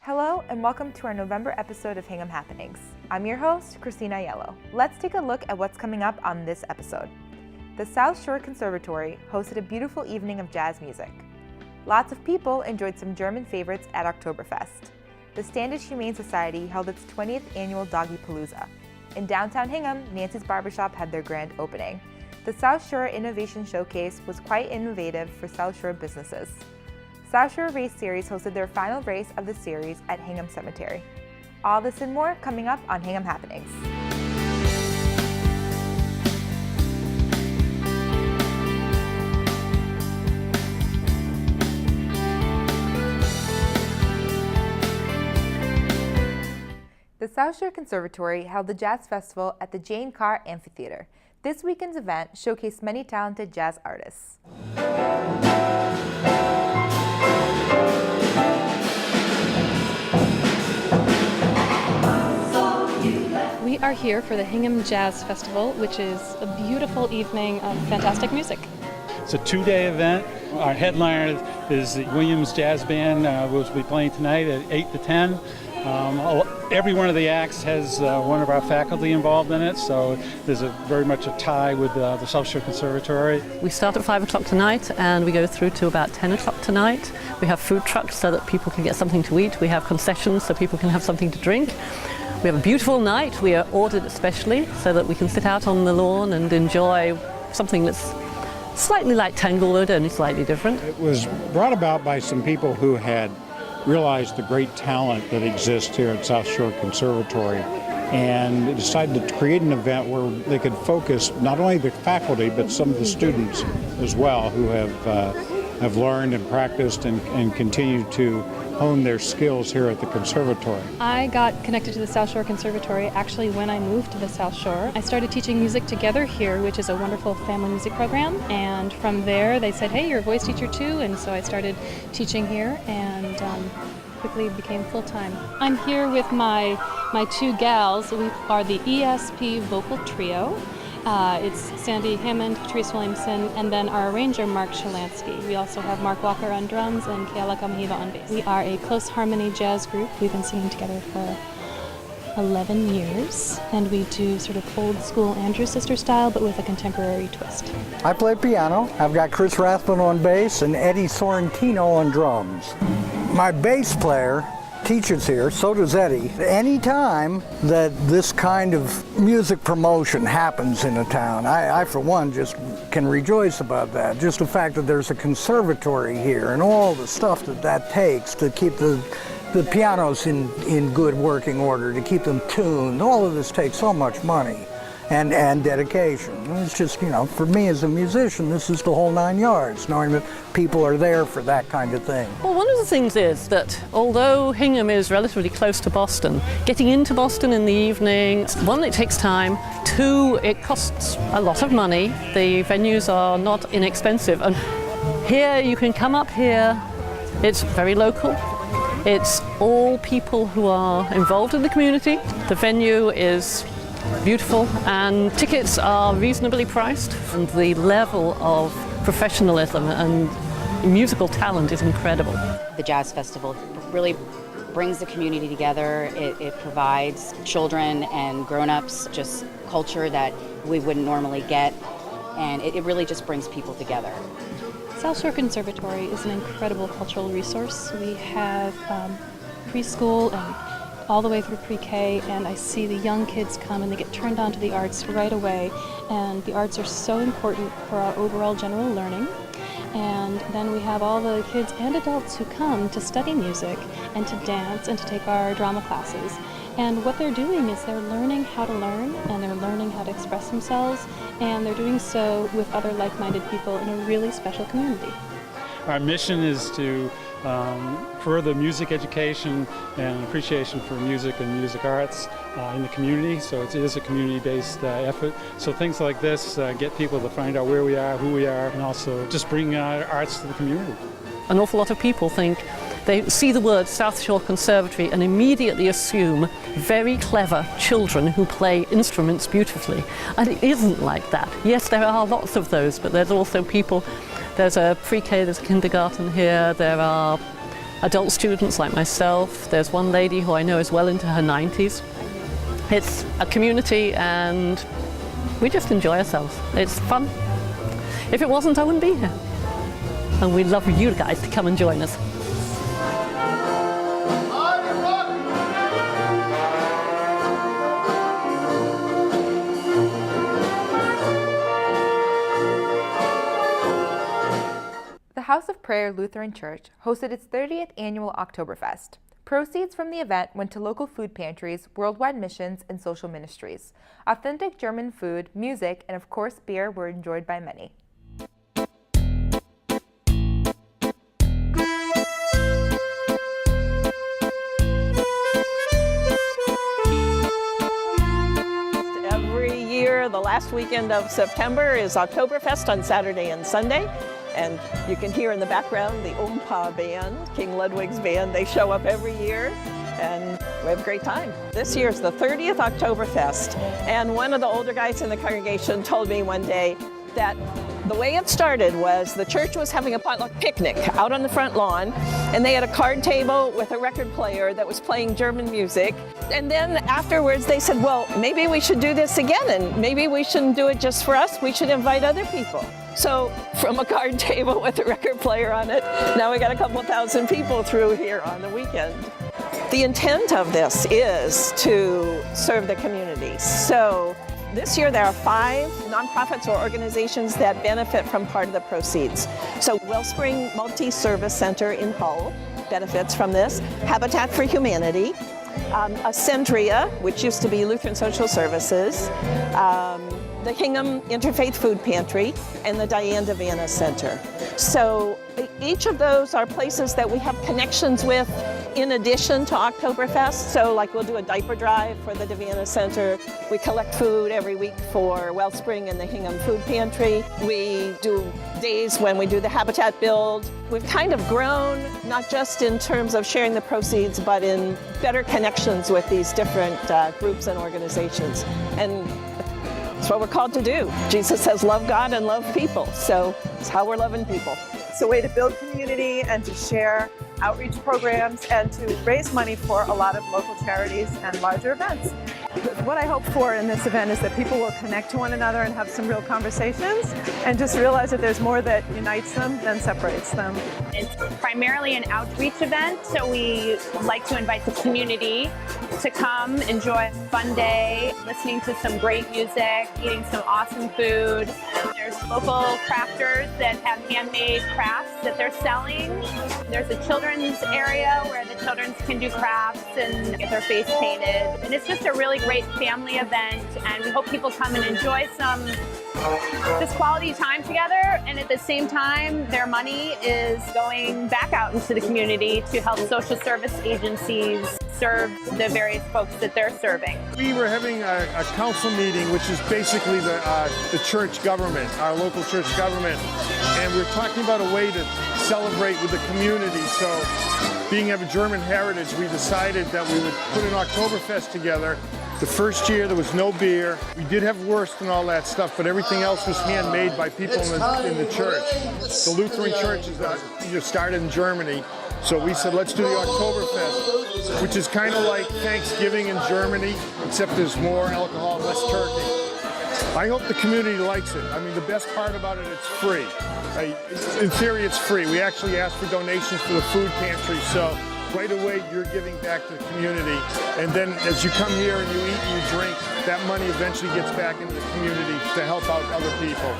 Hello and welcome to our November episode of Hingham Happenings. I'm your host, Christina Aiello. Let's take a look at what's coming up on this episode. The South Shore Conservatory hosted a beautiful evening of jazz music. Lots of people enjoyed some German favorites at Oktoberfest. The Standish Humane Society held its 20th annual Doggie Palooza. In downtown Hingham, Nancy's Barbershop had their grand opening. The South Shore Innovation Showcase was quite innovative for South Shore businesses. South Shore Race Series hosted their final race of the series at Hingham Cemetery. All this and more coming up on Hingham Happenings. The South Shore Conservatory held the Jazz Festival at the Jane Carr Amphitheater. This weekend's event showcased many talented jazz artists. We are here for the Hingham Jazz Festival, which is a beautiful evening of fantastic music. It's a two-day event. Our headliner is the Williams Jazz Band, which will be playing tonight at 8 to 10. Every one of the acts has one of our faculty involved in it, so there's very much a tie with the South Shore Conservatory. We start at 5 o'clock tonight and we go through to about 10 o'clock tonight. We have food trucks so that people can get something to eat. We have concessions so people can have something to drink. We have a beautiful night. We are ordered especially so that we can sit out on the lawn and enjoy something that's slightly like Tanglewood, only slightly different. It was brought about by some people who had realized the great talent that exists here at South Shore Conservatory and decided to create an event where they could focus not only the faculty but some of the students as well who have learned and practiced and continue to hone their skills here at the conservatory. I got connected to the South Shore Conservatory actually when I moved to the South Shore. I started teaching music together here, which is a wonderful family music program, and from there they said, hey, you're a voice teacher too, and so I started teaching here and quickly became full-time. I'm here with my two gals. We are the ESP vocal trio. It's Sandy Hammond, Patrice Williamson, and then our arranger, Mark Shalansky. We also have Mark Walker on drums and Kayla Kamahiva on bass. We are a close harmony jazz group. We've been singing together for 11 years, and we do sort of old school Andrew Sister style, but with a contemporary twist. I play piano. I've got Chris Rathman on bass and Eddie Sorrentino on drums. My bass player teaches here, so does Eddie. Any time that this kind of music promotion happens in a town, I for one just can rejoice about that. Just the fact that there's a conservatory here and all the stuff that takes to keep the pianos in good working order, to keep them tuned. All of this takes so much money and dedication. It's just, for me as a musician, this is the whole 9 yards, knowing that people are there for that kind of thing. Well, one of the things is that although Hingham is relatively close to Boston, getting into Boston in the evening, one, it takes time, two, it costs a lot of money. The venues are not inexpensive, and here you can come up here, it's very local. It's all people who are involved in the community. The venue is beautiful and tickets are reasonably priced, and the level of professionalism and musical talent is incredible. The Jazz Festival really brings the community together. It provides children and grown-ups just culture that we wouldn't normally get, and it really just brings people together. South Shore Conservatory is an incredible cultural resource. We have preschool and all the way through pre-K, and I see the young kids come and they get turned on to the arts right away, and the arts are so important for our overall general learning. And then we have all the kids and adults who come to study music and to dance and to take our drama classes. And what they're doing is they're learning how to learn, and they're learning how to express themselves, and they're doing so with other like-minded people in a really special community. Our mission is to further music education and appreciation for music and music arts in the community. So it is a community-based effort. So things like this get people to find out where we are, who we are, and also just bring arts to the community. An awful lot of people think they see the word South Shore Conservatory and immediately assume very clever children who play instruments beautifully. And it isn't like that. Yes, there are lots of those, but there's also people, there's a pre-K, there's a kindergarten here, there are adult students like myself. There's one lady who I know is well into her 90s. It's a community and we just enjoy ourselves. It's fun. If it wasn't, I wouldn't be here. And we'd love for you guys to come and join us. The House of Prayer Lutheran Church hosted its 30th annual Oktoberfest. Proceeds from the event went to local food pantries, worldwide missions, and social ministries. Authentic German food, music, and of course beer were enjoyed by many. Every year, the last weekend of September is Oktoberfest on Saturday and Sunday. And you can hear in the background the Oompa band, King Ludwig's band. They show up every year and we have a great time. This year's the 30th Oktoberfest. And one of the older guys in the congregation told me one day that the way it started was the church was having a potluck picnic out on the front lawn, and they had a card table with a record player that was playing German music. And then afterwards they said, well, maybe we should do this again, and maybe we shouldn't do it just for us, we should invite other people. So from a card table with a record player on it, now we got a couple thousand people through here on the weekend. The intent of this is to serve the community. So this year there are 5 nonprofits or organizations that benefit from part of the proceeds. So Wellspring Multi-Service Center in Hull benefits from this, Habitat for Humanity, Ascendria, which used to be Lutheran Social Services, the Hingham Interfaith Food Pantry, and the Diane DeVana Center. So each of those are places that we have connections with in addition to Oktoberfest. So like we'll do a diaper drive for the DeVana Center. We collect food every week for Wellspring and the Hingham Food Pantry. We do days when we do the Habitat build. We've kind of grown, not just in terms of sharing the proceeds, but in better connections with these different groups and organizations. And it's what we're called to do. Jesus says, love God and love people. So it's how we're loving people. It's a way to build community and to share outreach programs and to raise money for a lot of local charities and larger events. What I hope for in this event is that people will connect to one another and have some real conversations and just realize that there's more that unites them than separates them. It's primarily an outreach event, so we like to invite the community to come enjoy a fun day, listening to some great music, eating some awesome food. There's local crafters that have handmade crafts that they're selling. There's a children's area where the children can do crafts and get their face painted. And it's just a really great family event, and we hope people come and enjoy some just quality time together, and at the same time their money is going back out into the community to help social service agencies serve the various folks that they're serving. We were having a council meeting, which is basically the church government, our local church government, and we were talking about a way to celebrate with the community. So being of a German heritage, we decided that we would put an Oktoberfest together. The first year there was no beer. We did have wurst and all that stuff, but everything else was handmade by people in the church. The Lutheran church is started in Germany, so we said let's do the Oktoberfest, which is kind of like Thanksgiving in Germany, except there's more alcohol, less turkey. I hope the community likes it. I mean, the best part about it, it's free. In theory, it's free. We actually asked for donations for the food pantry, so right away you're giving back to the community. And then as you come here and you eat and you drink, that money eventually gets back into the community to help out other people.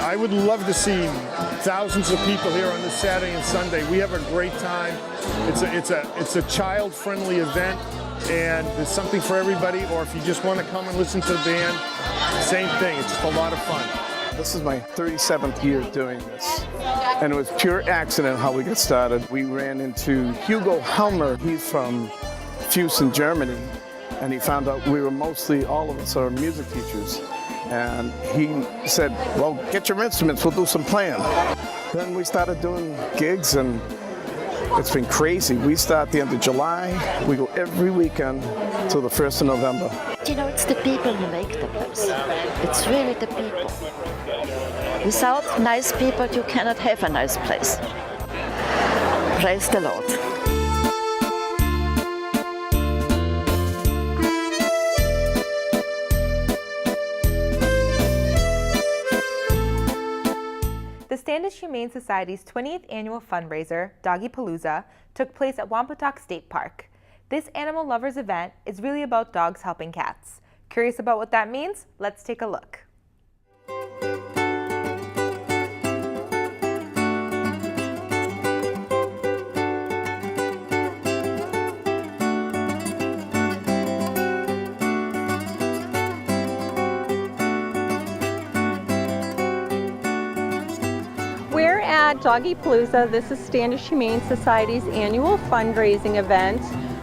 I would love to see thousands of people here on this Saturday and Sunday. We have a great time. It's a child-friendly event, and there's something for everybody. Or if you just want to come and listen to the band, same thing. It's just a lot of fun. This is my 37th year doing this, and it was pure accident how we got started. We ran into Hugo Helmer. He's from Fusen, Germany, and he found out we were mostly, all of us are music teachers. And he said, well, get your instruments, we'll do some playing. Then we started doing gigs, and it's been crazy. We start the end of July, we go every weekend till the 1st of November. You know, it's the people who make the place. It's really the people. Without nice people, you cannot have a nice place. Praise the Lord. Standish Humane Society's 20th annual fundraiser, Doggie Palooza, took place at Wampatuck State Park. This animal lovers event is really about dogs helping cats. Curious about what that means? Let's take a look. We're at Doggie Palooza. This is Standish Humane Society's annual fundraising event.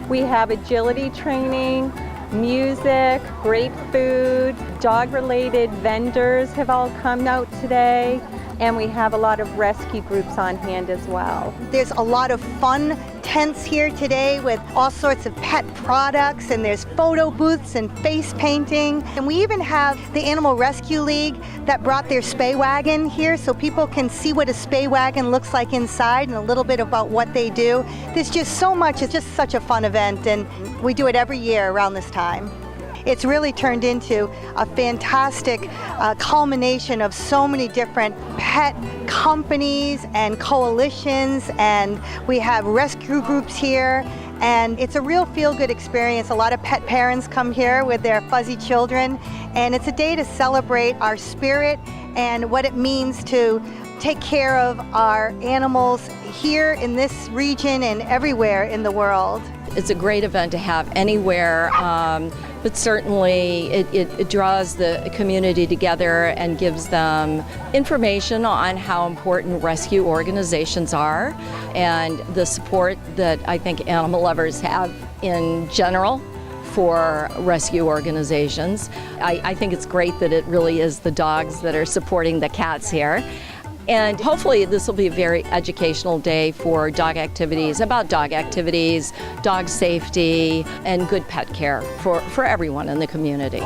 We have agility training, music, great food, dog-related vendors have all come out today, and we have a lot of rescue groups on hand as well. There's a lot of fun tents here today with all sorts of pet products, and there's photo booths and face painting. And we even have the Animal Rescue League that brought their spay wagon here so people can see what a spay wagon looks like inside and a little bit about what they do. There's just so much. It's just such a fun event, and we do it every year around this time. It's really turned into a fantastic culmination of so many different pet companies and coalitions, and we have rescue groups here, and it's a real feel-good experience. A lot of pet parents come here with their fuzzy children, and it's a day to celebrate our spirit and what it means to take care of our animals here in this region and everywhere in the world. It's a great event to have anywhere, but certainly it draws the community together and gives them information on how important rescue organizations are and the support that I think animal lovers have in general for rescue organizations. I think it's great that it really is the dogs that are supporting the cats here. And hopefully this will be a very educational day for dog activities, dog safety, and good pet care for everyone in the community.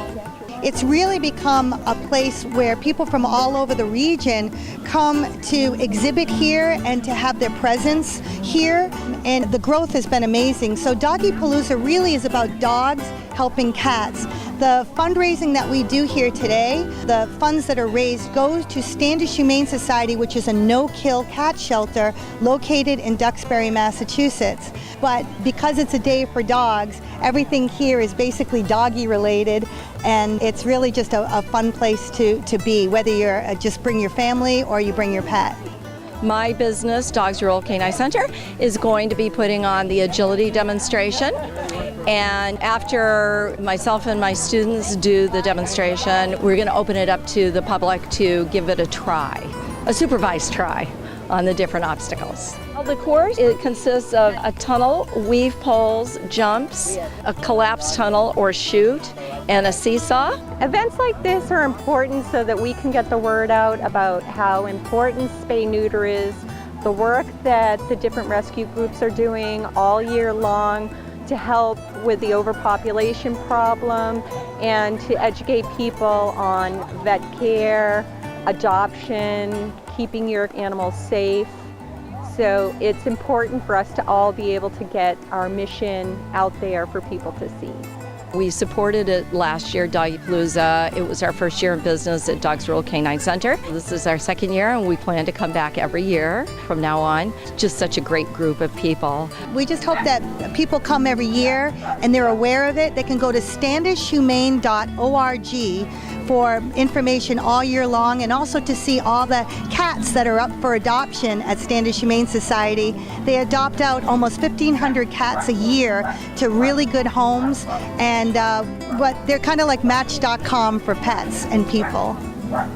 It's really become a place where people from all over the region come to exhibit here and to have their presence here, and the growth has been amazing. So Doggie Palooza really is about dogs helping cats. The fundraising that we do here today, the funds that are raised go to Standish Humane Society, which is a no-kill cat shelter located in Duxbury, Massachusetts. But because it's a day for dogs, everything here is basically doggy related, and it's really just a fun place to be, whether you're just bring your family or you bring your pet. My business, Dogs Rural Canine Center, is going to be putting on the agility demonstration. And after myself and my students do the demonstration, we're going to open it up to the public to give it a try, a supervised try on the different obstacles. The course, it consists of a tunnel, weave poles, jumps, a collapsed tunnel or chute, and a seesaw. Events like this are important so that we can get the word out about how important spay-neuter is, the work that the different rescue groups are doing all year long to help with the overpopulation problem and to educate people on vet care, adoption, keeping your animals safe. So it's important for us to all be able to get our mission out there for people to see. We supported it last year, Doggie Palooza. It was our first year in business at Dogs Rural Canine Center. This is our second year, and we plan to come back every year from now on. Just such a great group of people. We just hope that people come every year and they're aware of it. They can go to standishhumane.org for information all year long, and also to see all the cats that are up for adoption at Standish Humane Society. They adopt out almost 1,500 cats a year to really good homes, and but they're kind of like Match.com for pets and people.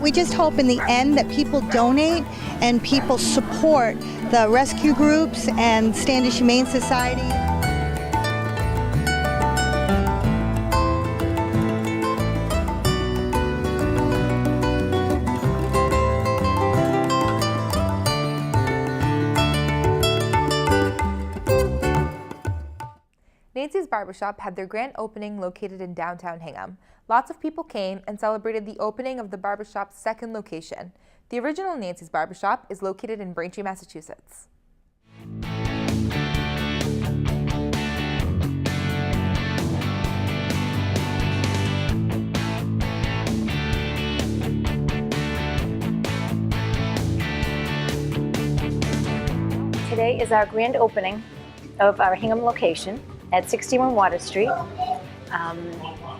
We just hope in the end that people donate and people support the rescue groups and Standish Humane Society. Nancy's Barbershop had their grand opening located in downtown Hingham. Lots of people came and celebrated the opening of the barbershop's second location. The original Nancy's Barbershop is located in Braintree, Massachusetts. Today is our grand opening of our Hingham location at 61 Water Street.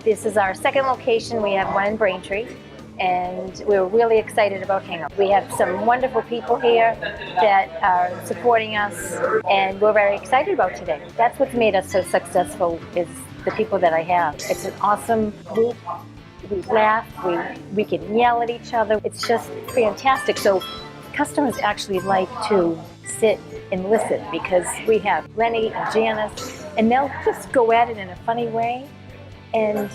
This is our second location. We have one in Braintree, and we're really excited about Hingham. We have some wonderful people here that are supporting us, and we're very excited about today. That's what's made us so successful, is the people that I have. It's an awesome group. We laugh, we can yell at each other. It's just fantastic. So customers actually like to sit and listen, because we have Lenny and Janice, and they'll just go at it in a funny way. And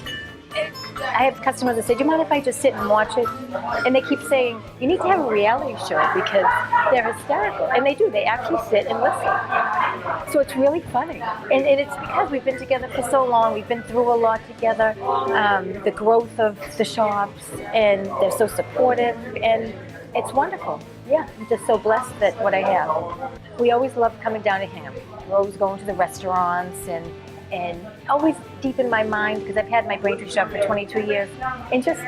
I have customers that say, do you mind if I just sit and watch it? And they keep saying, you need to have a reality show, because they're hysterical. And they do, they actually sit and listen. So it's really funny. And it's because we've been together for so long, we've been through a lot together, the growth of the shops, and they're so supportive, and it's wonderful. Yeah, I'm just so blessed that what I have. We always love coming down to Hingham. We're always going to the restaurants, and always deep in my mind, because I've had my Braintree shop for 22 years, and just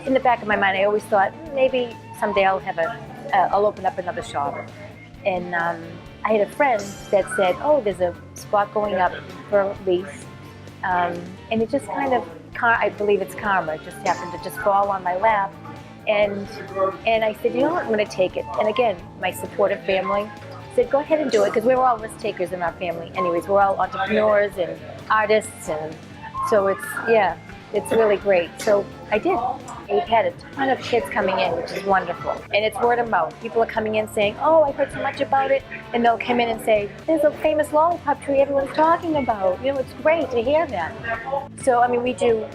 in the back of my mind, I always thought maybe someday I'll open up another shop. And I had a friend that said, oh, there's a spot going up for lease, and it just kind of, I believe it's karma, it just happened to just fall on my lap. And I said, you know what, I'm going to take it. And again, my supportive family said, go ahead and do it, because we're all risk takers in our family anyways. We're all entrepreneurs and artists, and so it's really great. So I did. We've had a ton of kids coming in, which is wonderful. And it's word of mouth. People are coming in saying, oh, I heard so much about it. And they'll come in and say, there's a famous lollipop tree everyone's talking about. You know, it's great to hear that. So, I mean, we do,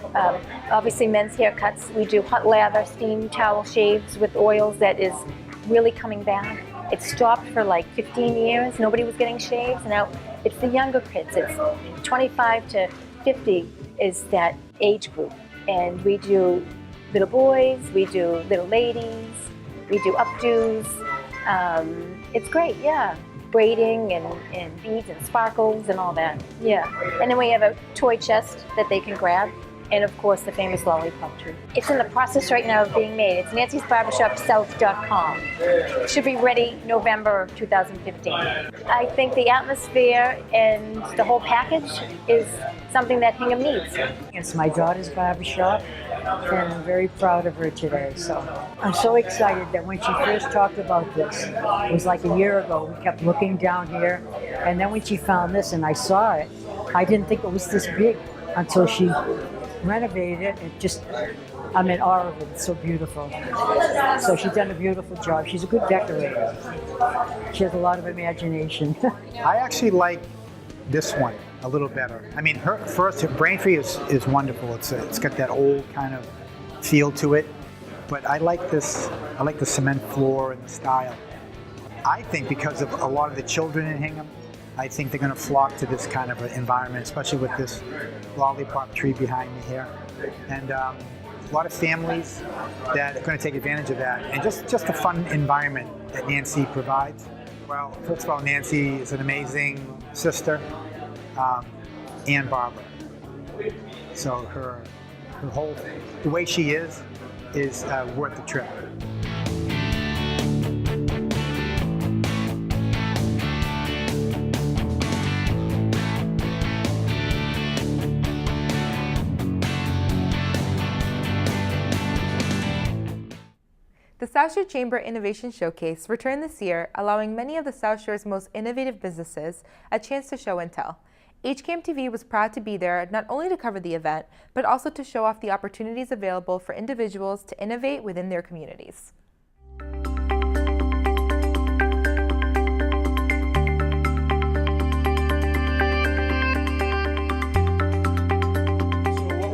obviously, men's haircuts. We do hot lather, steam towel shaves with oils that is really coming back. It stopped for like 15 years. Nobody was getting shaves. Now it's the younger kids. It's 25 to 50 is that age group. And we do little boys, we do little ladies, we do updos. It's great, yeah. Braiding and beads and sparkles and all that, yeah. And then we have a toy chest that they can grab. And of course, the famous lollipop tree. It's in the process right now of being made. It's Nancy's Barbershop South.com. It should be ready November of 2015. I think the atmosphere and the whole package is something that Hingham needs. It's my daughter's barbershop, and I'm very proud of her today. So I'm so excited that when she first talked about this, it was like a year ago, we kept looking down here, and then when she found this and I saw it, I didn't think it was this big until she renovated it. It just, I'm in awe of it. It's so beautiful. So she's done a beautiful job. She's a good decorator. She has a lot of imagination. I actually like this one a little better. I mean, her Braintree is wonderful. It's got that old kind of feel to it, but I like this. I like the cement floor and the style. I think because of a lot of the children in Hingham, I think they're going to flock to this kind of an environment, especially with this lollipop tree behind me here. And a lot of families that are going to take advantage of that, and just a fun environment that Nancy provides. Well, first of all, Nancy is an amazing sister and barber. So her whole, the way she is worth the trip. The South Shore Chamber Innovation Showcase returned this year, allowing many of the South Shore's most innovative businesses a chance to show and tell. HCAM TV was proud to be there not only to cover the event, but also to show off the opportunities available for individuals to innovate within their communities.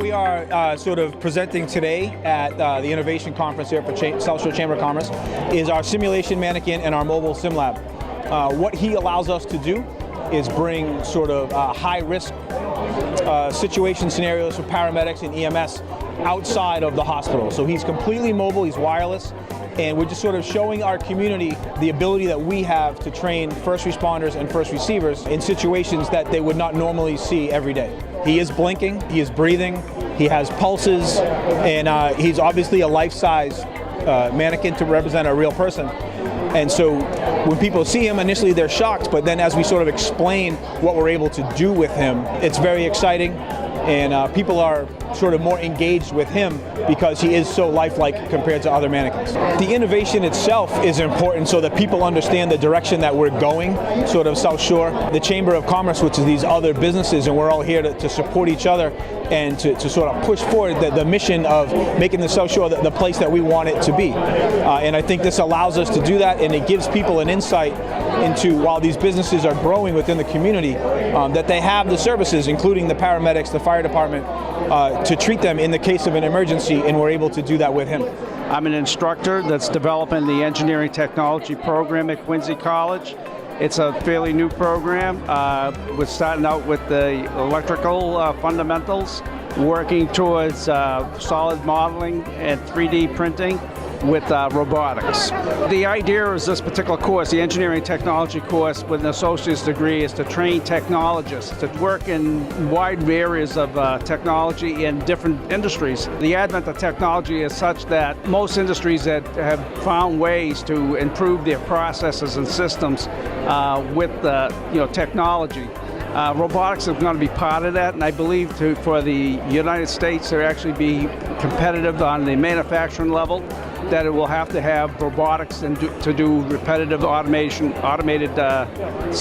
We are sort of presenting today at the Innovation Conference here for South Shore Chamber of Commerce is our simulation mannequin and our mobile sim lab. What he allows us to do is bring sort of high-risk situation scenarios for paramedics and EMS outside of the hospital. So he's completely mobile, he's wireless, and we're just sort of showing our community the ability that we have to train first responders and first receivers in situations that they would not normally see every day. He is blinking, he is breathing, he has pulses, and he's obviously a life-size mannequin to represent a real person. And so when people see him, initially they're shocked, but then as we sort of explain what we're able to do with him, it's very exciting, and people are sort of more engaged with him because he is so lifelike compared to other mannequins. The innovation itself is important so that people understand the direction that we're going, sort of South Shore. The Chamber of Commerce, which is these other businesses, and we're all here to support each other and to sort of push forward the mission of making the South Shore the place that we want it to be. And I think this allows us to do that, and it gives people an insight into, while these businesses are growing within the community, that they have the services, including the paramedics, the fire department, to treat them in the case of an emergency, and we're able to do that with him. I'm an instructor that's developing the engineering technology program at Quincy College. It's a fairly new program. We're starting out with the electrical fundamentals, working towards solid modeling and 3D printing with robotics. The idea is this particular course, the engineering technology course with an associate's degree, is to train technologists to work in wide areas of technology in different industries. The advent of technology is such that most industries that have found ways to improve their processes and systems with technology. Robotics is going to be part of that, and I believe for the United States to actually be competitive on the manufacturing level, that it will have to have robotics and to do repetitive automated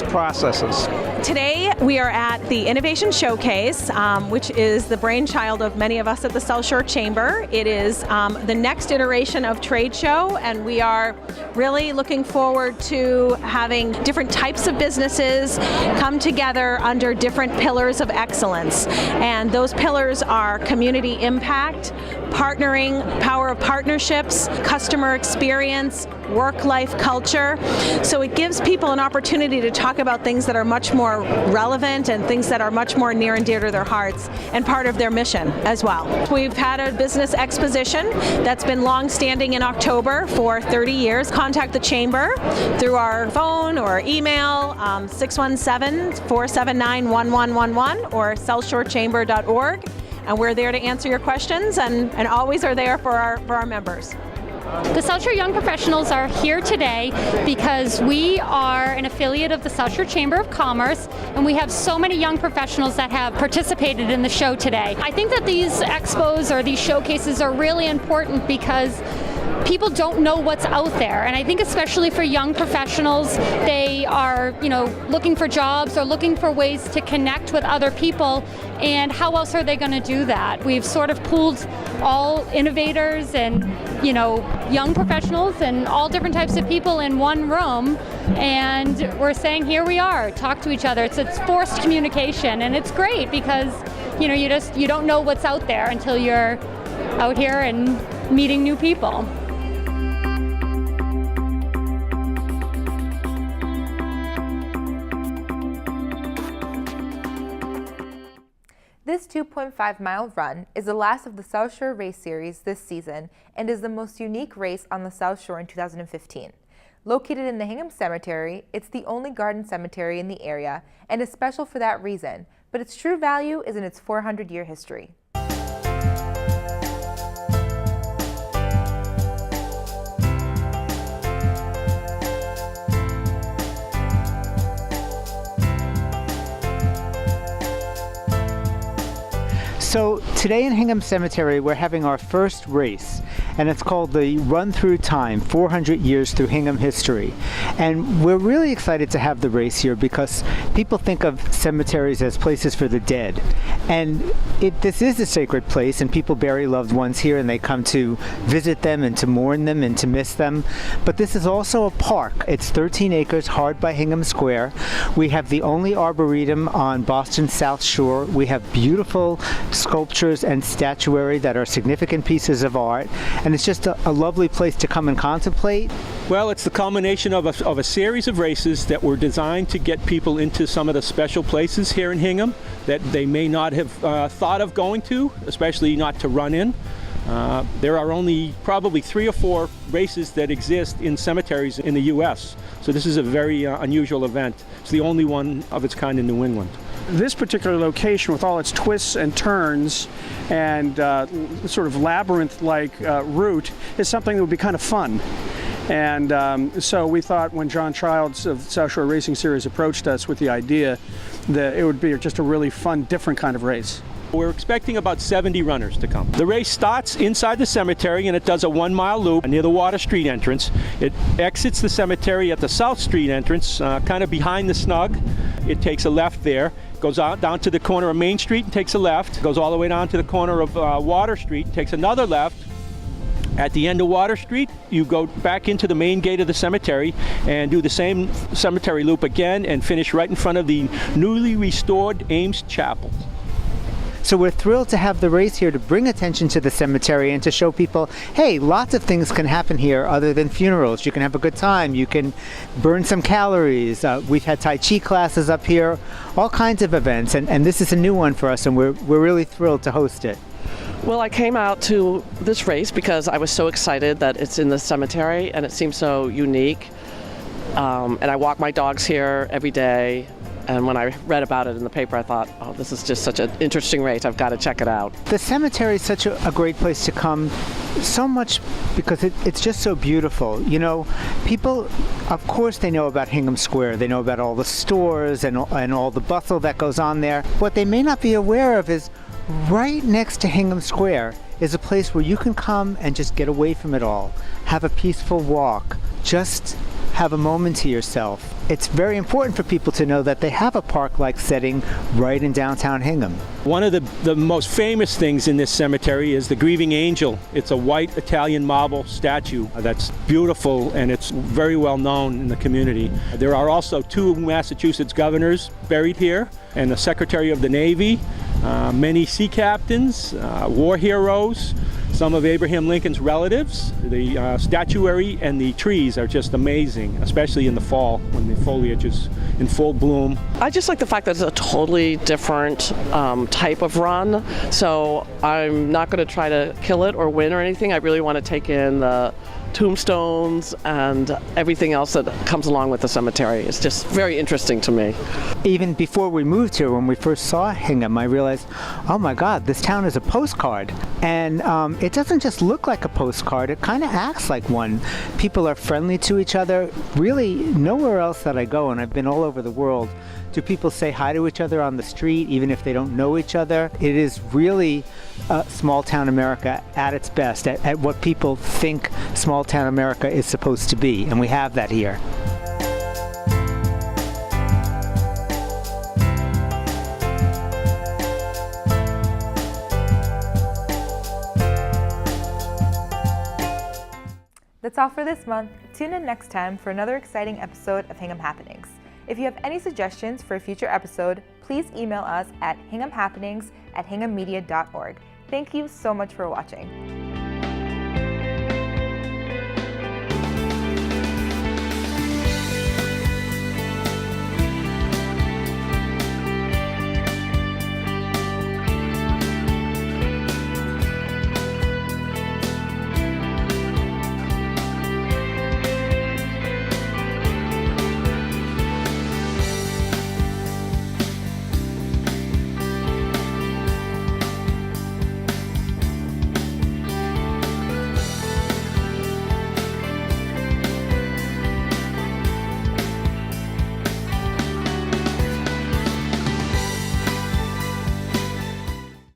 processes. Today we are at the Innovation Showcase, which is the brainchild of many of us at the South Shore Chamber. It is the next iteration of trade show, and we are really looking forward to having different types of businesses come together under different pillars of excellence. And those pillars are community impact, partnering, power of partnerships, customer experience, work-life culture. So it gives people an opportunity to talk about things that are much more relevant and things that are much more near and dear to their hearts and part of their mission as well. We've had a business exposition that's been long-standing in October for 30 years. Contact the Chamber through our phone or email, 617-479-1111 or southshorechamber.org. And we're there to answer your questions and always are there for our members. The South Shore Young Professionals are here today because we are an affiliate of the South Shore Chamber of Commerce, and we have so many young professionals that have participated in the show today. I think that these expos or these showcases are really important because people don't know what's out there, and I think especially for young professionals, they are, looking for jobs or looking for ways to connect with other people, and how else are they going to do that? We've sort of pooled all innovators and, young professionals and all different types of people in one room, and we're saying, here we are, talk to each other. It's forced communication, and it's great because, you don't know what's out there until you're out here and meeting new people. This 2.5-mile run is the last of the South Shore Race Series this season and is the most unique race on the South Shore in 2015. Located in the Hingham Cemetery, it's the only garden cemetery in the area and is special for that reason, but its true value is in its 400-year history. So today in Hingham Cemetery we're having our first race, and it's called the Run Through Time, 400 Years Through Hingham History. And we're really excited to have the race here because people think of cemeteries as places for the dead. And this is a sacred place, and people bury loved ones here, and they come to visit them and to mourn them and to miss them. But this is also a park. It's 13 acres hard by Hingham Square. We have the only arboretum on Boston's South Shore. We have beautiful sculptures and statuary that are significant pieces of art, and it's just a lovely place to come and contemplate. Well, it's the culmination of a series of races that were designed to get people into some of the special places here in Hingham that they may not have thought of going to, especially not to run in. There are only probably 3 or 4 races that exist in cemeteries in the U.S., so this is a very unusual event. It's the only one of its kind in New England. This particular location, with all its twists and turns and sort of labyrinth-like route, is something that would be kind of fun. And so we thought when John Childs of South Shore Racing Series approached us with the idea that it would be just a really fun, different kind of race. We're expecting about 70 runners to come. The race starts inside the cemetery and it does a 1-mile loop near the Water Street entrance. It exits the cemetery at the South Street entrance, kind of behind the snug. It takes a left there, goes out down to the corner of Main Street and takes a left, goes all the way down to the corner of Water Street, takes another left. At the end of Water Street, you go back into the main gate of the cemetery and do the same cemetery loop again and finish right in front of the newly restored Ames Chapel. So we're thrilled to have the race here to bring attention to the cemetery and to show people, hey, lots of things can happen here other than funerals. You can have a good time, you can burn some calories. We've had Tai Chi classes up here, all kinds of events, and this is a new one for us, and we're really thrilled to host it. Well, I came out to this race because I was so excited that it's in the cemetery and it seems so unique. And I walk my dogs here every day. And when I read about it in the paper, I thought, oh, this is just such an interesting race. I've got to check it out. The cemetery is such a great place to come, so much because it's just so beautiful. You know, people, of course, they know about Hingham Square. They know about all the stores and all the bustle that goes on there. What they may not be aware of is right next to Hingham Square is a place where you can come and just get away from it all, have a peaceful walk, just have a moment to yourself. It's very important for people to know that they have a park-like setting right in downtown Hingham. One of the most famous things in this cemetery is the Grieving Angel. It's a white Italian marble statue that's beautiful and it's very well known in the community. There are also 2 Massachusetts governors buried here and the Secretary of the Navy, many sea captains, war heroes, some of Abraham Lincoln's relatives. The statuary and the trees are just amazing, especially in the fall when the foliage is in full bloom. I just like the fact that it's a totally different type of run. So I'm not going to try to kill it or win or anything. I really want to take in the tombstones and everything else that comes along with the cemetery. It's just very interesting to me. Even before we moved here, when we first saw Hingham, I realized, oh my God, this town is a postcard. And it doesn't just look like a postcard, it kind of acts like one. People are friendly to each other. Really, nowhere else that I go, and I've been all over the world, do people say hi to each other on the street, even if they don't know each other? It is really small town America at its best, at what people think small town America is supposed to be, and we have that here. That's all for this month. Tune in next time for another exciting episode of Hingham Happenings. If you have any suggestions for a future episode, please email us at hinghamhappenings@hinghammedia.org. Thank you so much for watching.